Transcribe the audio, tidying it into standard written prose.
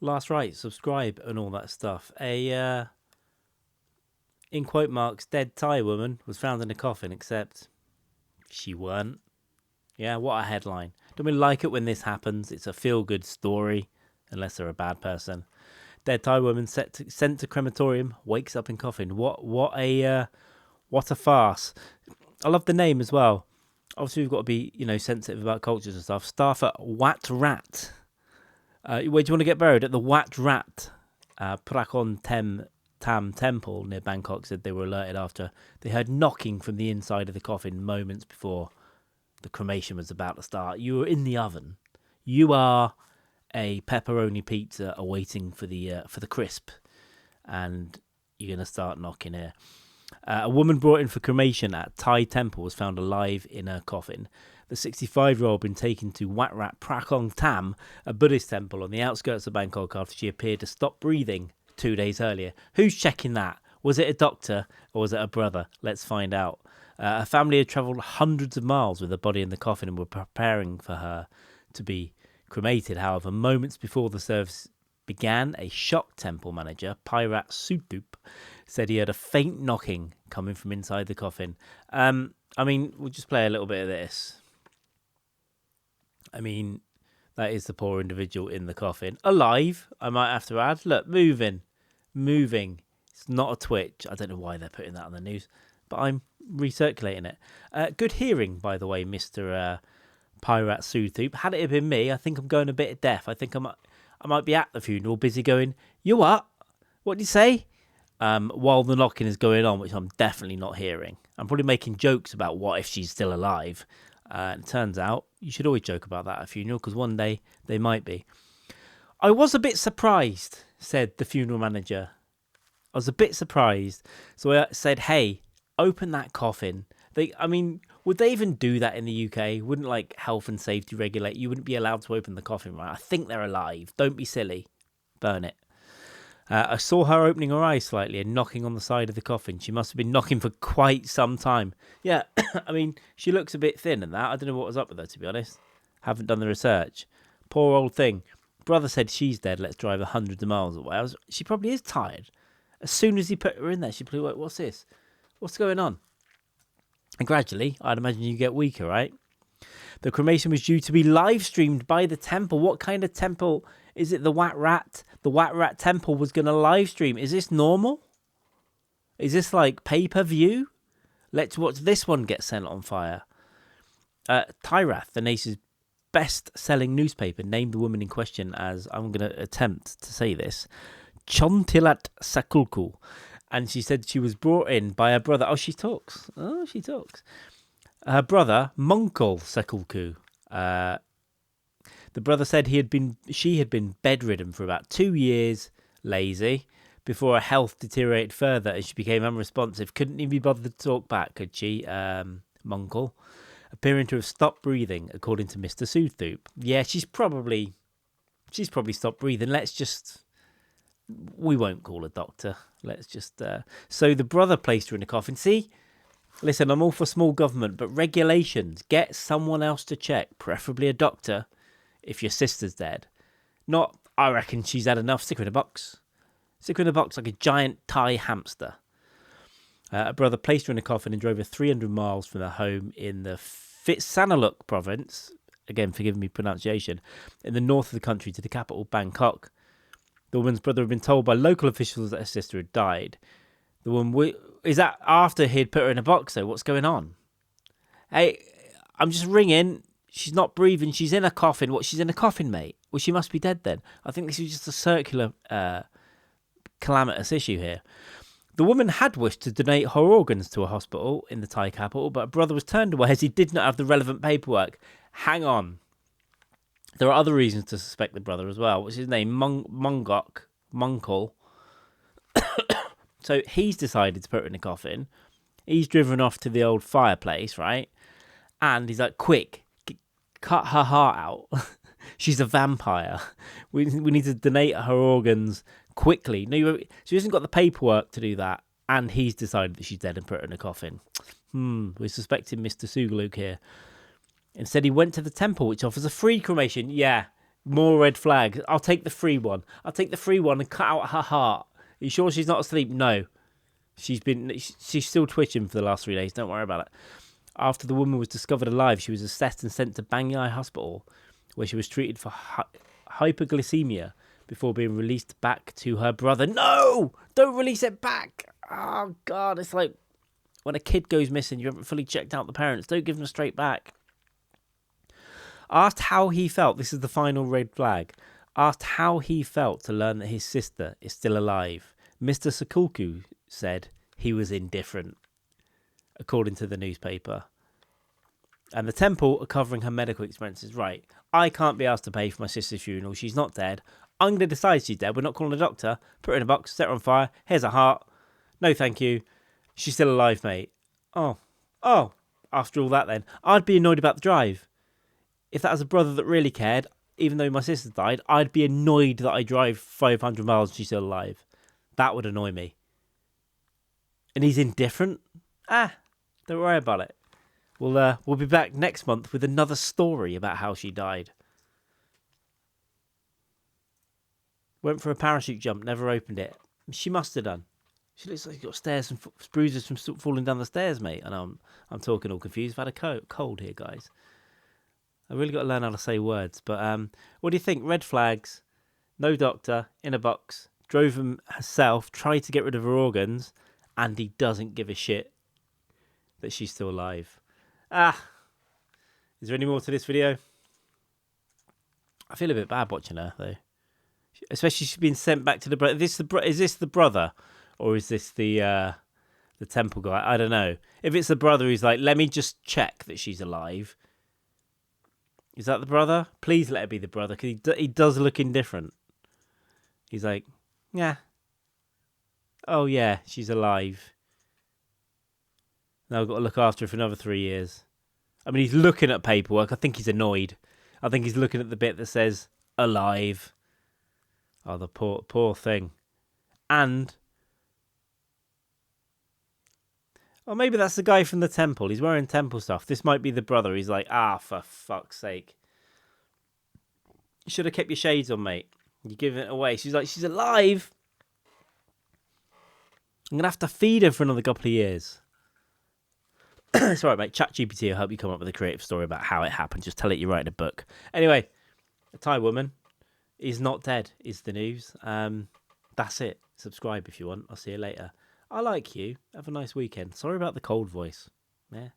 last right, subscribe, and all that stuff. A in quote marks dead Thai woman was found in a coffin, except she weren't. Yeah, what a headline. Don't we like it when this happens? It's a feel-good story, unless they're a bad person. Dead Thai woman sent to crematorium, wakes up in coffin. What a farce. I love the name as well. Obviously, we've got to be, sensitive about cultures and stuff. Staff at Wat Rat. Where do you want to get buried? At the Wat Rat Prakon Tam Temple near Bangkok, said they were alerted after they heard knocking from the inside of the coffin moments before the cremation was about to start. You were in the oven. You are a pepperoni pizza awaiting for the crisp, and you're going to start knocking here. A woman brought in for cremation at Thai temple was found alive in her coffin. The 65-year-old been taken to Wat Rat Prakong Tam, a Buddhist temple on the outskirts of Bangkok, after she appeared to stop breathing 2 days earlier. Who's checking that? Was it a doctor or was it a brother? Let's find out. Her family had travelled hundreds of miles with her body in the coffin and were preparing for her to be cremated. However, moments before the service began, a shocked temple manager, Chonthirat Sakulkoo, said he heard a faint knocking coming from inside the coffin. We'll just play a little bit of this. That is the poor individual in the coffin. Alive, I might have to add. Look, moving. It's not a twitch. I don't know why they're putting that on the news, but I'm recirculating it. Good hearing, by the way, Mr. Chonthirat Sakulkoo. Had it been me, I think I'm going a bit deaf. I think I might be at the funeral, busy going, "You what? What did you say?" While the knocking is going on, which I'm definitely not hearing. I'm probably making jokes about what if she's still alive. It turns out you should always joke about that at a funeral, because one day they might be. I was a bit surprised, said the funeral manager. I was a bit surprised. So I said, hey, open that coffin. Would they even do that in the UK? Wouldn't health and safety regulate? You wouldn't be allowed to open the coffin, right? I think they're alive. Don't be silly. Burn it. I saw her opening her eyes slightly and knocking on the side of the coffin. She must have been knocking for quite some time. Yeah, she looks a bit thin and that. I don't know what was up with her, to be honest. Haven't done the research. Poor old thing. Brother said she's dead. Let's drive hundreds of miles away. She probably is tired. As soon as he put her in there, she probably went, what's this? What's going on? And gradually, I'd imagine you get weaker, right? The cremation was due to be live streamed by the temple. What kind of temple is it? The Wat Rat? The Wat Rat temple was going to live stream. Is this normal? Is this like pay-per-view? Let's watch this one get sent on fire. Thailand, the nation's best-selling newspaper, named the woman in question as, I'm going to attempt to say this, Chonthirat Sakulkoo. And she said she was brought in by her brother. Oh, she talks. Her brother, Mongkol Sakulkoo. The brother said she had been bedridden for about 2 years, lazy, before her health deteriorated further and she became unresponsive. Couldn't even be bothered to talk back, could she? Mongkol, appearing to have stopped breathing, according to Mr. Sakulkoo. Yeah, she's probably stopped breathing. We won't call a doctor. Let's just. So the brother placed her in a coffin. See. Listen, I'm all for small government, but regulations. Get someone else to check, preferably a doctor, if your sister's dead. Not, I reckon she's had enough. Stick her in a box. Stick her in a box like a giant Thai hamster. A brother placed her in a coffin and drove her 300 miles from her home in the Phitsanulok province, again, forgive me pronunciation, in the north of the country to the capital, Bangkok. The woman's brother had been told by local officials that her sister had died. The woman, is that after he'd put her in a box, though? What's going on? Hey, I'm just ringing. She's not breathing. She's in a coffin. What? She's in a coffin, mate? Well, she must be dead then. I think this is just a circular, calamitous issue here. The woman had wished to donate her organs to a hospital in the Thai capital, but her brother was turned away as he did not have the relevant paperwork. Hang on. There are other reasons to suspect the brother as well. What's his name? Mongkol. So he's decided to put her in a coffin. He's driven off to the old fireplace, right? And he's like, quick, cut her heart out. She's a vampire. We need to donate her organs quickly. No, she hasn't got the paperwork to do that. And he's decided that she's dead and put her in a coffin. We're suspecting Mr. Sakulkoo here. Instead, he went to the temple, which offers a free cremation. Yeah, More red flags. I'll take the free one. I'll take the free one and cut out her heart. Are you sure she's not asleep? No. She's still twitching for the last 3 days. Don't worry about it. After the woman was discovered alive, she was assessed and sent to Bangkok Hospital, where she was treated for hyperglycemia before being released back to her brother. No! Don't release it back! Oh, God. It's like when a kid goes missing, you haven't fully checked out the parents. Don't give them straight back. Asked how he felt, this is the final red flag. Asked how he felt to learn that his sister is still alive, Mr. Sakulkoo said he was indifferent, according to the newspaper. And the temple are covering her medical expenses. Right, I can't be asked to pay for my sister's funeral. She's not dead. I'm going to decide she's dead. We're not calling a doctor. Put her in a box, set her on fire. Here's her heart. No, thank you. She's still alive, mate. Oh. After all that, then, I'd be annoyed about the drive. If that was a brother that really cared, even though my sister died, I'd be annoyed that I drive 500 miles and she's still alive. That would annoy me. And he's indifferent? Don't worry about it. We'll be back next month with another story about how she died. Went for a parachute jump, never opened it. She must have done. She looks like she's got stairs and bruises from falling down the stairs, mate. And I'm talking all confused. I've had a cold here, guys. I really got to learn how to say words. But what do you think? Red flags, no doctor, in a box, drove him herself, tried to get rid of her organs, and he doesn't give a shit that she's still alive. Is there any more to this video? I feel a bit bad watching her, though. Especially she's been sent back to the brother. Is this the brother? Or is this the temple guy? I don't know. If it's the brother, he's like, let me just check that she's alive. Is that the brother? Please let it be the brother, because he does look indifferent. He's like, yeah. Oh, yeah, she's alive. Now I've got to look after her for another 3 years. I mean, he's looking at paperwork. I think he's annoyed. I think he's looking at the bit that says, alive. Oh, the poor thing. And... or maybe that's the guy from the temple. He's wearing temple stuff. This might be the brother. He's like, for fuck's sake. You should have kept your shades on, mate. You're giving it away. She's like, she's alive. I'm going to have to feed her for another couple of years. It's all right, mate. ChatGPT will help you come up with a creative story about how it happened. Just tell it you're writing a book. Anyway, a Thai woman is not dead, is the news. That's it. Subscribe if you want. I'll see you later. I like you. Have a nice weekend. Sorry about the cold voice. Yeah.